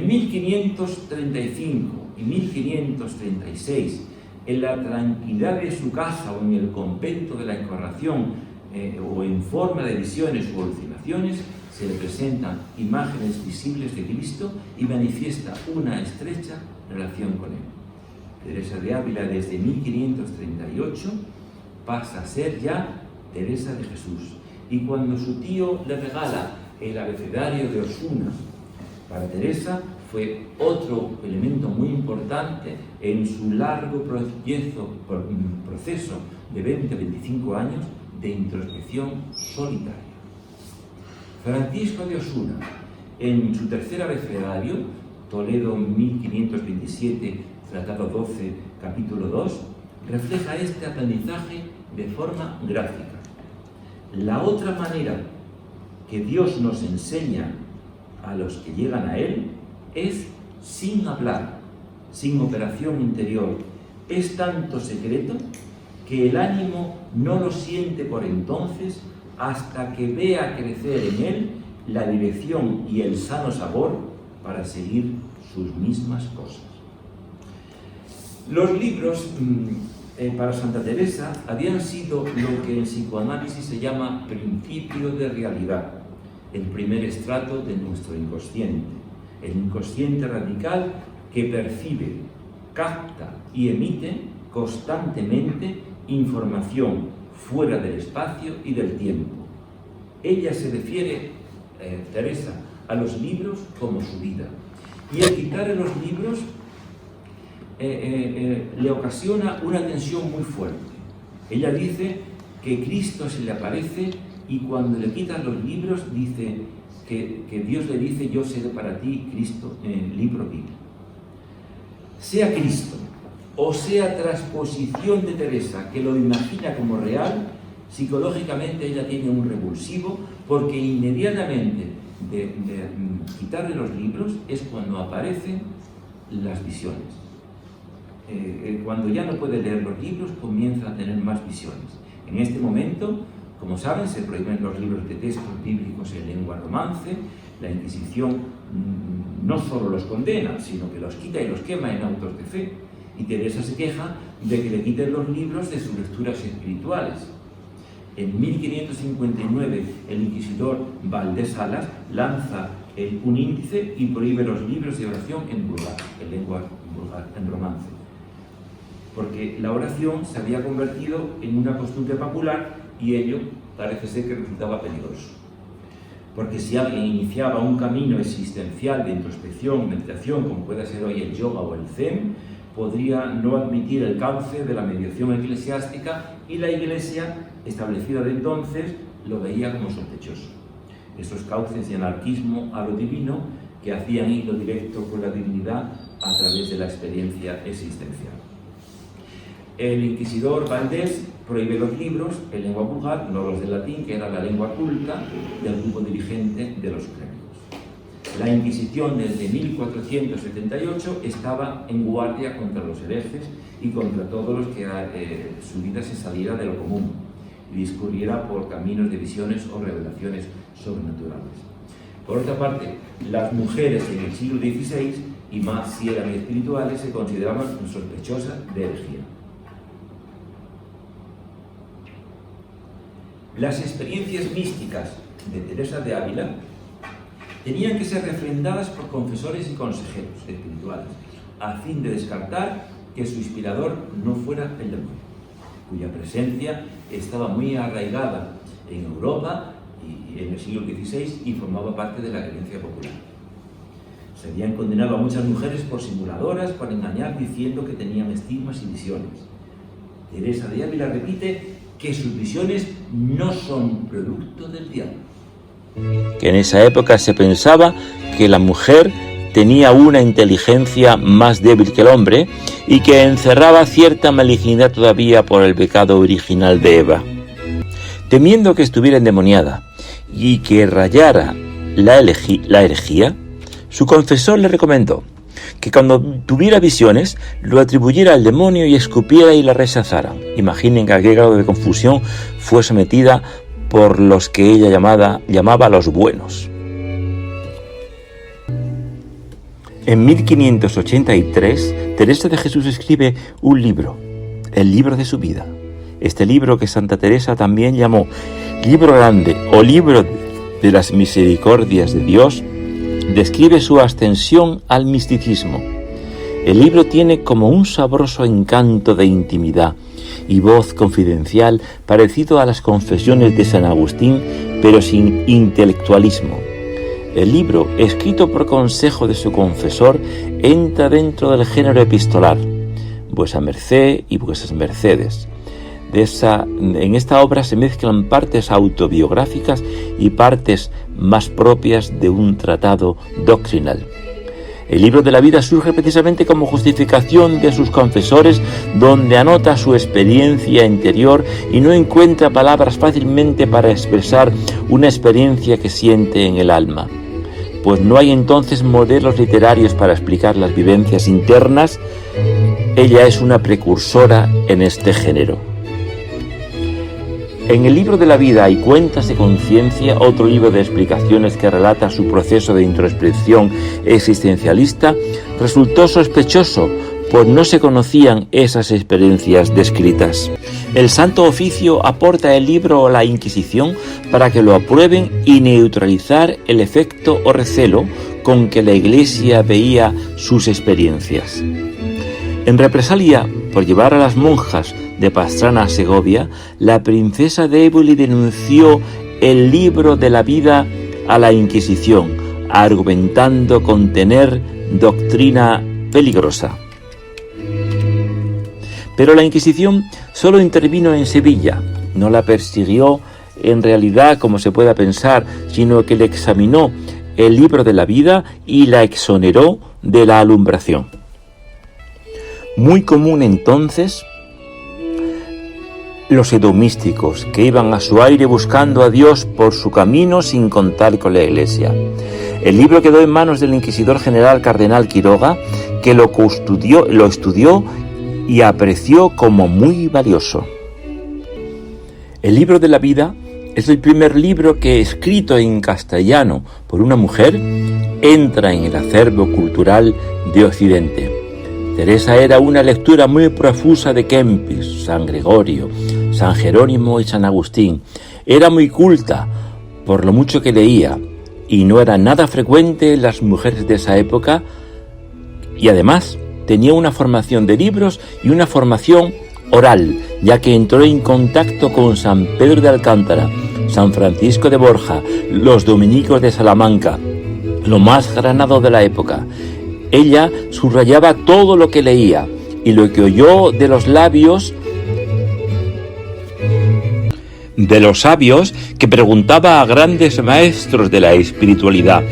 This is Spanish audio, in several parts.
En 1535 y 1536, en la tranquilidad de su casa o en el convento de la Encarnación, o en forma de visiones o alucinaciones, se le presentan imágenes visibles de Cristo y manifiesta una estrecha relación con él. Teresa de Ávila, desde 1538, pasa a ser ya Teresa de Jesús. Y cuando su tío le regala el abecedario de Osuna para Teresa, fue otro elemento muy importante en su largo proceso de 20-25 años de introspección solitaria. Francisco de Osuna, en su tercer abecedario, Toledo 1527, Tratado 12, capítulo 2, refleja este aprendizaje de forma gráfica. La otra manera que Dios nos enseña a los que llegan a Él es sin hablar, sin operación interior. Es tanto secreto que el ánimo no lo siente por entonces hasta que vea crecer en él la dirección y el sano sabor para seguir sus mismas cosas. Los libros para Santa Teresa habían sido lo que en psicoanálisis se llama principio de realidad, el primer estrato de nuestro inconsciente, el inconsciente radical que percibe, capta y emite constantemente información fuera del espacio y del tiempo. Ella se refiere, Teresa, a los libros como su vida. Y el quitarle los libros le ocasiona una tensión muy fuerte. Ella dice que Cristo se le aparece y cuando le quitan los libros dice que Dios le dice: yo seré para ti Cristo, libro vivo. Sea Cristo o sea transposición de Teresa, que lo imagina como real, psicológicamente ella tiene un revulsivo, porque inmediatamente de quitarle los libros es cuando aparecen las visiones. Cuando ya no puede leer los libros, comienza a tener más visiones. En este momento, como saben, se prohíben los libros de textos bíblicos en lengua romance. La Inquisición no solo los condena, sino que los quita y los quema en autos de fe. Y Teresa se queja de que le quiten los libros de sus lecturas espirituales. En 1559, el inquisidor Valdés Salas lanza un índice y prohíbe los libros de oración en vulgar, en lengua vulgar, en romance. Porque la oración se había convertido en una costumbre popular y ello parece ser que resultaba peligroso. Porque si alguien iniciaba un camino existencial de introspección, meditación, como puede ser hoy el yoga o el zen, podría no admitir el cauce de la mediación eclesiástica y la Iglesia, establecida de entonces, lo veía como sospechoso. Esos cauces de anarquismo a lo divino que hacían hilo directo con la divinidad a través de la experiencia existencial. El inquisidor Valdés prohíbe los libros en lengua vulgar, no los de latín, que era la lengua culta del grupo dirigente de los clérigos. La Inquisición desde 1478 estaba en guardia contra los herejes y contra todos los que su vida se saliera de lo común y discurriera por caminos de visiones o revelaciones sobrenaturales. Por otra parte, las mujeres en el siglo XVI, y más si eran espirituales, se consideraban sospechosas de herejía. Las experiencias místicas de Teresa de Ávila tenían que ser refrendadas por confesores y consejeros espirituales, a fin de descartar que su inspirador no fuera el demonio, cuya presencia estaba muy arraigada en Europa y en el siglo XVI y formaba parte de la creencia popular. Se habían condenado a muchas mujeres por simuladoras, por engañar diciendo que tenían estigmas y visiones. Teresa de Ávila repite que sus visiones no son producto del diablo. Que en esa época se pensaba que la mujer tenía una inteligencia más débil que el hombre y que encerraba cierta malignidad todavía por el pecado original de Eva. Temiendo que estuviera endemoniada y que rayara la herejía, su confesor le recomendó que cuando tuviera visiones lo atribuyera al demonio y escupiera y la rechazara. Imaginen a qué grado de confusión fue sometida por los que ella llamaba los buenos. En 1583, Teresa de Jesús escribe un libro, el libro de su vida. Este libro, que Santa Teresa también llamó Libro Grande o Libro de las Misericordias de Dios, describe su ascensión al misticismo. El libro tiene como un sabroso encanto de intimidad y voz confidencial parecido a las confesiones de San Agustín, pero sin intelectualismo. El libro, escrito por consejo de su confesor, entra dentro del género epistolar, vuesa merced y vuesas mercedes. En esta obra se mezclan partes autobiográficas y partes más propias de un tratado doctrinal. El libro de la vida surge precisamente como justificación de sus confesores, donde anota su experiencia interior y no encuentra palabras fácilmente para expresar una experiencia que siente en el alma. Pues no hay entonces modelos literarios para explicar las vivencias internas. Ella es una precursora en este género. En el libro de la vida y Cuentas de conciencia, otro libro de explicaciones que relata su proceso de introspección existencialista, resultó sospechoso, pues no se conocían esas experiencias descritas. El Santo Oficio aporta el libro a la Inquisición para que lo aprueben y neutralizar el efecto o recelo con que la Iglesia veía sus experiencias. En represalia por llevar a las monjas de Pastrana a Segovia, la princesa de Éboli denunció el libro de la vida a la Inquisición, argumentando contener doctrina peligrosa. Pero la Inquisición solo intervino en Sevilla, no la persiguió en realidad como se pueda pensar, sino que le examinó el libro de la vida y la exoneró de la alumbración. Muy común entonces los pseudomísticos que iban a su aire buscando a Dios por su camino sin contar con la Iglesia. El libro quedó en manos del inquisidor general cardenal Quiroga, que lo estudió y apreció como muy valioso. El libro de la vida es el primer libro que, escrito en castellano por una mujer, entra en el acervo cultural de Occidente. Teresa era una lectura muy profusa de Kempis, San Gregorio, San Jerónimo y San Agustín. Era muy culta por lo mucho que leía y no era nada frecuente en las mujeres de esa época, y además tenía una formación de libros y una formación oral, ya que entró en contacto con San Pedro de Alcántara, San Francisco de Borja, los dominicos de Salamanca, lo más granado de la época. Ella subrayaba todo lo que leía y lo que oyó de los labios de los sabios, que preguntaba a grandes maestros de la espiritualidad.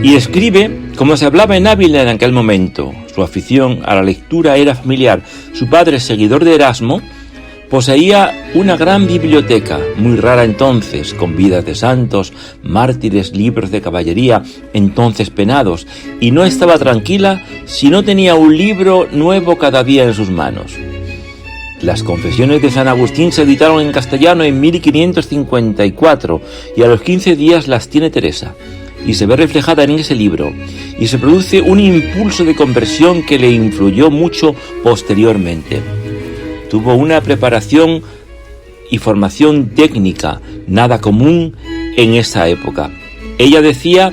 Y escribe como se hablaba en Ávila en aquel momento. Su afición a la lectura era familiar. Su padre, seguidor de Erasmo, poseía una gran biblioteca, muy rara entonces, con vidas de santos, mártires, libros de caballería, entonces penados, y no estaba tranquila si no tenía un libro nuevo cada día en sus manos. Las Confesiones de San Agustín se editaron en castellano en 1554 y a los 15 días las tiene Teresa, y se ve reflejada en ese libro, y se produce un impulso de conversión que le influyó mucho posteriormente. Tuvo una preparación y formación técnica nada común en esa época. Ella decía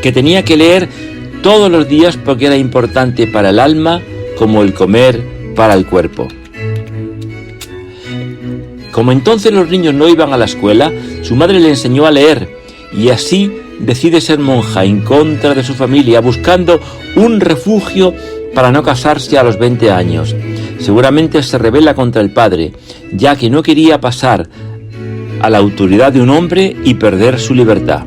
que tenía que leer todos los días porque era importante para el alma como el comer para el cuerpo. Como entonces los niños no iban a la escuela, su madre le enseñó a leer y así decide ser monja en contra de su familia, buscando un refugio para no casarse a los 20 años. Seguramente se rebela contra el padre, ya que no quería pasar a la autoridad de un hombre y perder su libertad.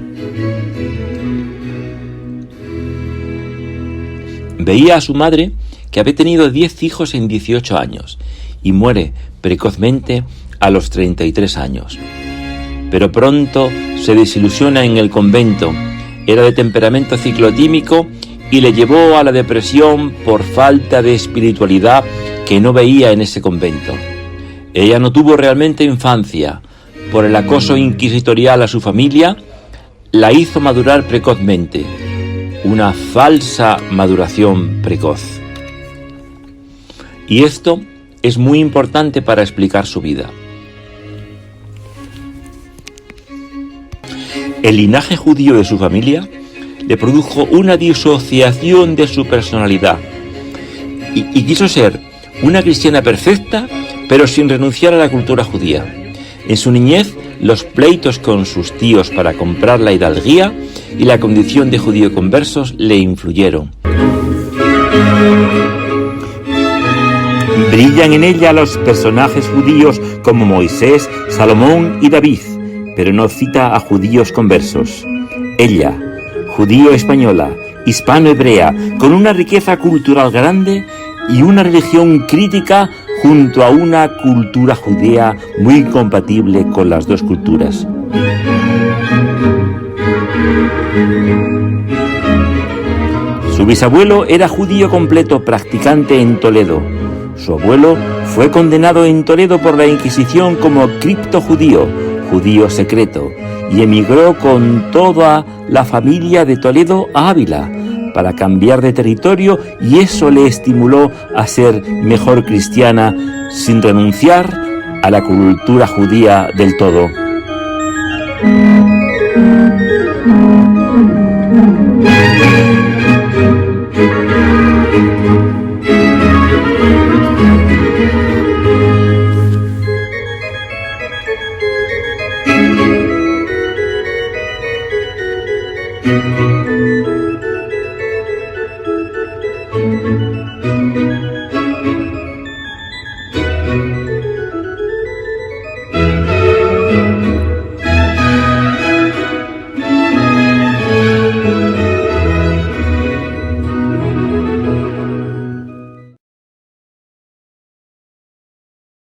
Veía a su madre, que había tenido 10 hijos en 18 años, y muere precozmente a los 33 años. Pero pronto se desilusiona en el convento. Era de temperamento ciclotímico y le llevó a la depresión por falta de espiritualidad que no veía en ese convento. Ella no tuvo realmente infancia. Por el acoso inquisitorial a su familia, la hizo madurar precozmente. una falsa maduración precoz. Y esto es muy importante para explicar su vida. El linaje judío de su familia le produjo una disociación de su personalidad y quiso ser una cristiana perfecta, pero sin renunciar a la cultura judía. En su niñez, los pleitos con sus tíos para comprar la hidalguía y la condición de judío conversos le influyeron. Brillan en ella los personajes judíos como Moisés, Salomón y David, pero no cita a judíos conversos. Ella, judío-española, hispano-hebrea, con una riqueza cultural grande y una religión crítica junto a una cultura judía muy compatible con las dos culturas. Su bisabuelo era judío completo practicante en Toledo. Su abuelo fue condenado en Toledo por la Inquisición como criptojudío, judío secreto, y emigró con toda la familia de Toledo a Ávila para cambiar de territorio, y eso le estimuló a ser mejor cristiana sin renunciar a la cultura judía del todo.